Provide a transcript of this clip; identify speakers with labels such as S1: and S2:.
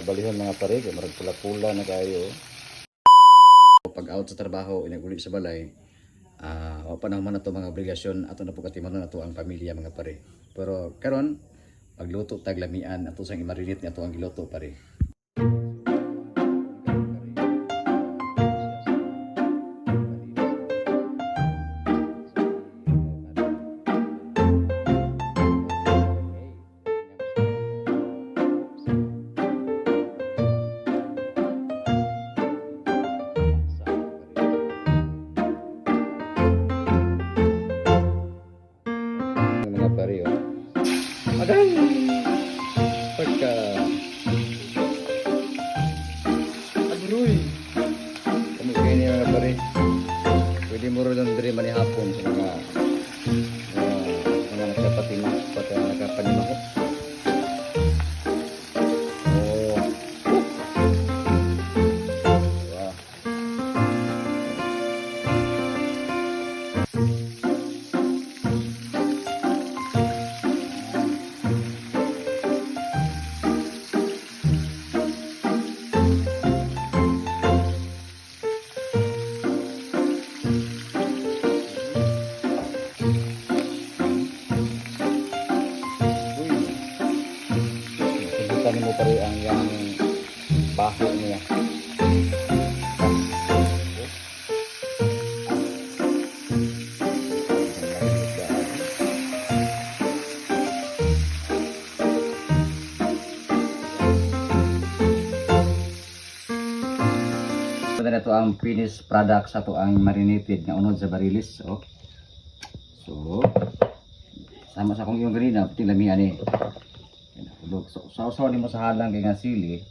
S1: balihon mga pare, kay marag pula-pula na kayo. Pag out sa trabaho, inaguli sa balay, o pa naman na to mga obligasyon ato na po katimanon na to ang pamilya mga pare. Pero karon magluto tag lamian ato sang imarinate ni ato ang giluto pare. Mga pare oh. Agay! Pagka Aguroy! Kamu kayo niya mga pare. Pwede mo rin lang diri manihapon sa mga nagkapatimang pati nagkapanimang. Oh. Wow. Subukan mo pare ang yang baho niya. Ito na ito ang finished product sa ito ang marinated na unod sa barilis. Oh. So, sama sa akong yung ganina, puting lamian eh. So, sausaw ni mo sa halang kay nga sili.